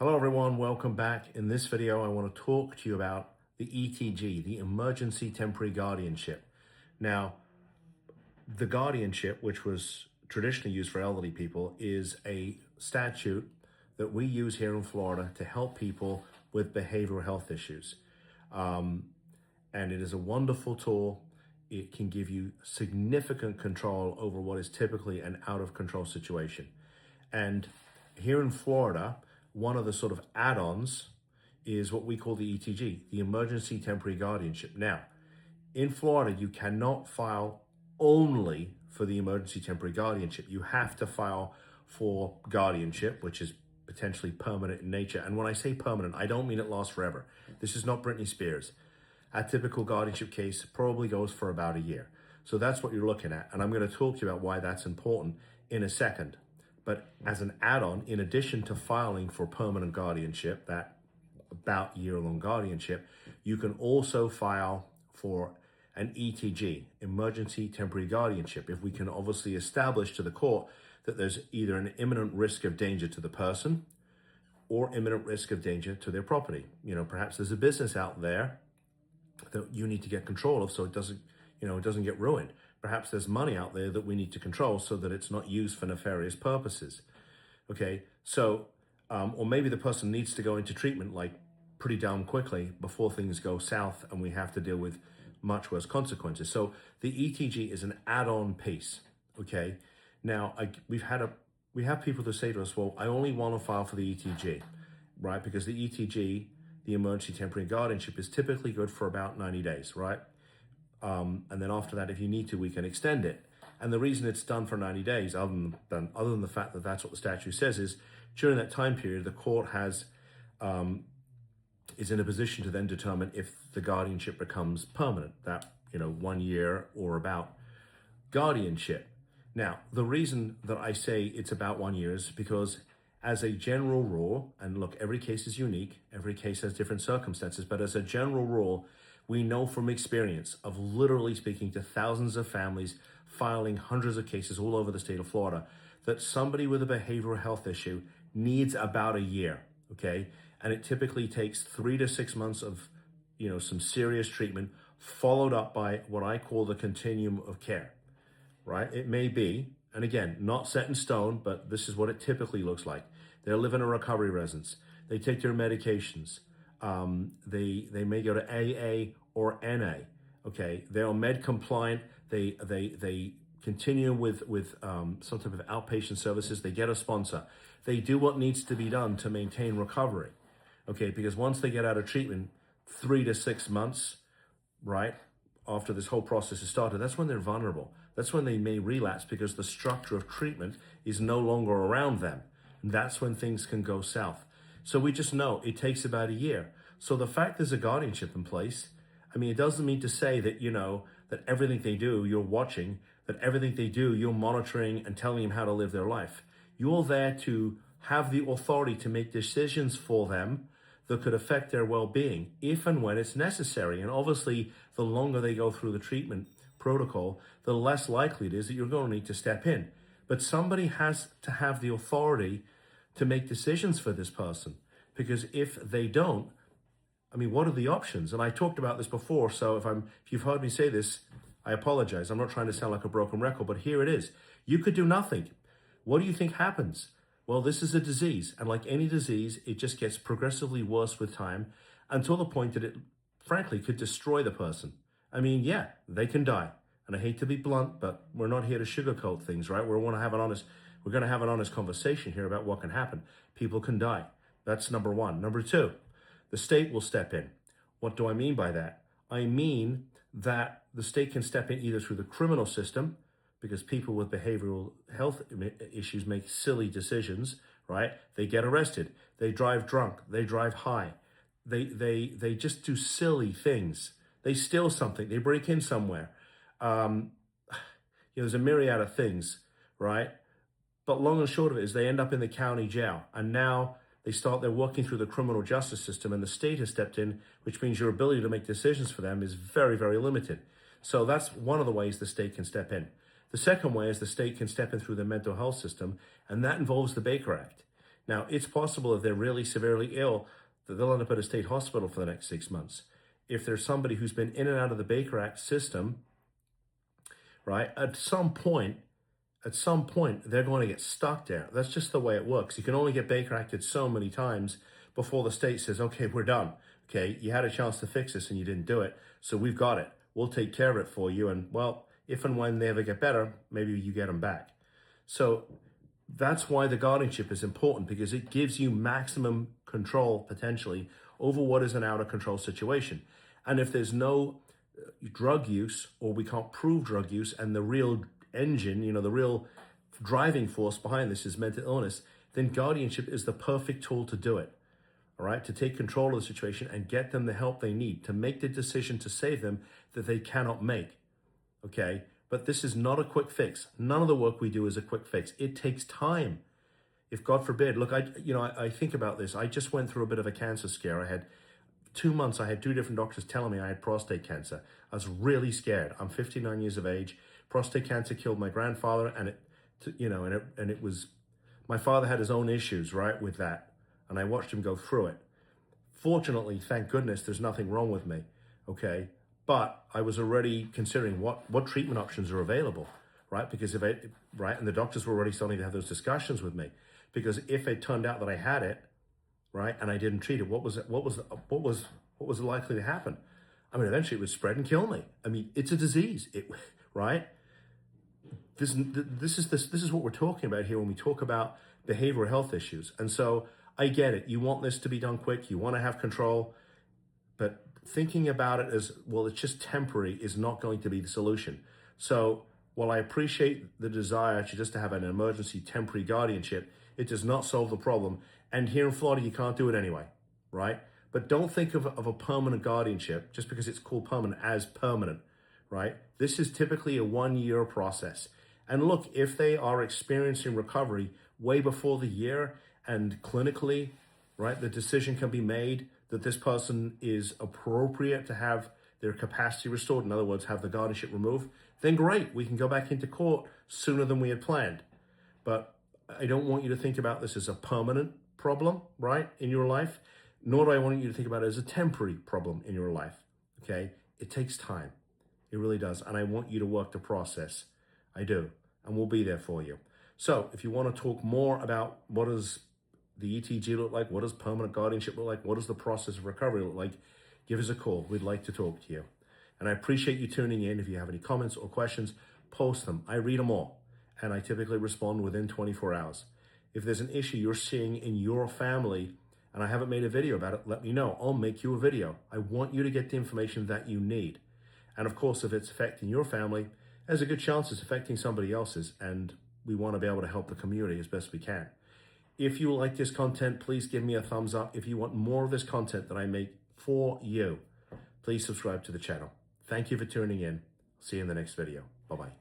Hello everyone, welcome back. In this video, I want to talk to you about the ETG, the Emergency Temporary Guardianship. Now, the guardianship, which was traditionally used for elderly people, is a statute that we use here in Florida to help people with behavioral health issues. And it is a wonderful tool. It can give you significant control over what is typically an out of control situation. And here in Florida, one of the sort of add-ons is what we call the ETG, the Emergency Temporary Guardianship. Now, in Florida, you cannot file only for the Emergency Temporary Guardianship. You have to file for guardianship, which is potentially permanent in nature. And when I say permanent, I don't mean it lasts forever. This is not Britney Spears. A typical guardianship case probably goes for about a year. So that's what you're looking at. And I'm going to talk to you about why that's important in a second. But as an add-on, in addition to filing for permanent guardianship, that about year-long guardianship, you can also file for an ETG, Emergency Temporary Guardianship, if we can obviously establish to the court that there's either an imminent risk of danger to the person or imminent risk of danger to their property. You know, perhaps there's a business out there that you need to get control of so it doesn't get ruined. Perhaps there's money out there that we need to control so that it's not used for nefarious purposes. Okay, so, or maybe the person needs to go into treatment like pretty damn quickly before things go south and we have to deal with much worse consequences. So the ETG is an add-on piece, okay? Now, we have people that say to us, well, I only want to file for the ETG, right? Because the ETG, the Emergency Temporary Guardianship, is typically good for about 90 days, right? And then after that, if you need to, we can extend it. And the reason it's done for 90 days, other than the fact that that's what the statute says, is during that time period, the court is in a position to then determine if the guardianship becomes permanent, that, 1 year or about guardianship. Now, the reason that I say it's about 1 year is because as a general rule, and look, every case is unique, every case has different circumstances, but as a general rule, we know from experience of literally speaking to thousands of families, filing hundreds of cases all over the state of Florida, that somebody with a behavioral health issue needs about a year, okay? And it typically takes 3 to 6 months of, some serious treatment, followed up by what I call the continuum of care, right? It may be, and again, not set in stone, but this is what it typically looks like. They'll live in a recovery residence. They take their medications. They may go to AA or NA. Okay, they're med compliant. They continue with some type of outpatient services. They get a sponsor. They do what needs to be done to maintain recovery. Okay, because once they get out of treatment, 3 to 6 months, right, after this whole process is started, that's when they're vulnerable. That's when they may relapse because the structure of treatment is no longer around them. And that's when things can go south. So we just know it takes about a year. So the fact there's a guardianship in place, it doesn't mean to say that, that everything they do, you're watching, that everything they do, you're monitoring and telling them how to live their life. You're there to have the authority to make decisions for them that could affect their well-being if and when it's necessary. And obviously, the longer they go through the treatment protocol, the less likely it is that you're going to need to step in. But somebody has to have the authority to make decisions for this person, because if they don't, what are the options? And I talked about this before, so if you've heard me say this, I apologize. I'm not trying to sound like a broken record, but here it is. You could do nothing. What do you think happens? Well, this is a disease, and like any disease, it just gets progressively worse with time until the point that it, frankly, could destroy the person. Yeah, they can die. And I hate to be blunt, but we're not here to sugarcoat things, right? We're going to have an honest conversation here about what can happen. People can die. That's number one. Number two, the state will step in. What do I mean by that? I mean that the state can step in either through the criminal system, because people with behavioral health issues make silly decisions, right? They get arrested. They drive drunk. They drive high. They just do silly things. They steal something. They break in somewhere. There's a myriad of things, right? But long and short of it is they end up in the county jail. And now they're working through the criminal justice system, and the state has stepped in, which means your ability to make decisions for them is very, very limited. So that's one of the ways the state can step in. The second way is the state can step in through the mental health system, and that involves the Baker Act. Now, it's possible if they're really severely ill that they'll end up at a state hospital for the next 6 months. If there's somebody who's been in and out of the Baker Act system, right, at some point, they're going to get stuck there. That's just the way it works. You can only get Baker Acted so many times before the state says, okay, we're done. Okay, you had a chance to fix this and you didn't do it. So we've got it. We'll take care of it for you. And well, if and when they ever get better, maybe you get them back. So that's why the guardianship is important, because it gives you maximum control potentially over what is an out of control situation. And if there's no drug use, or we can't prove drug use, and the real engine, the real driving force behind this is mental illness, then guardianship is the perfect tool to do it. All right, to take control of the situation and get them the help they need, to make the decision to save them that they cannot make. Okay, but this is not a quick fix. None of the work we do is a quick fix. It takes time. If God forbid, look, I think about this. I just went through a bit of a cancer scare. I had 2 months. I had 2 different doctors telling me I had prostate cancer. I was really scared. I'm 59 years of age. Prostate cancer killed my grandfather, and it was, my father had his own issues, right, with that. And I watched him go through it. Fortunately, thank goodness, there's nothing wrong with me, okay? But I was already considering what treatment options are available, right? Because and the doctors were already starting to have those discussions with me. Because if it turned out that I had it, right, and I didn't treat it, what was likely to happen? I mean, eventually it would spread and kill me. I mean, it's a disease, right? This is what we're talking about here when we talk about behavioral health issues. And so I get it. You want this to be done quick. You want to have control. But thinking about it as, well, it's just temporary is not going to be the solution. So while I appreciate the desire to have an emergency temporary guardianship, it does not solve the problem. And here in Florida, you can't do it anyway, right? But don't think of a permanent guardianship just because it's called permanent as permanent, right? This is typically a 1-year process. And look, if they are experiencing recovery way before the year, and clinically, right, the decision can be made that this person is appropriate to have their capacity restored, in other words, have the guardianship removed, then great, we can go back into court sooner than we had planned. But I don't want you to think about this as a permanent problem, right, in your life, nor do I want you to think about it as a temporary problem in your life, okay? It takes time. It really does. And I want you to work the process. I do. And we'll be there for you. So if you want to talk more about what does the ETG look like, what does permanent guardianship look like, what does the process of recovery look like, give us a call. We'd like to talk to you. And I appreciate you tuning in. If you have any comments or questions, post them. I read them all. And I typically respond within 24 hours. If there's an issue you're seeing in your family and I haven't made a video about it, let me know. I'll make you a video. I want you to get the information that you need. And of course, if it's affecting your family, there's a good chance it's affecting somebody else's. And we want to be able to help the community as best we can. If you like this content, please give me a thumbs up. If you want more of this content that I make for you, please subscribe to the channel. Thank you for tuning in. See you in the next video. Bye-bye.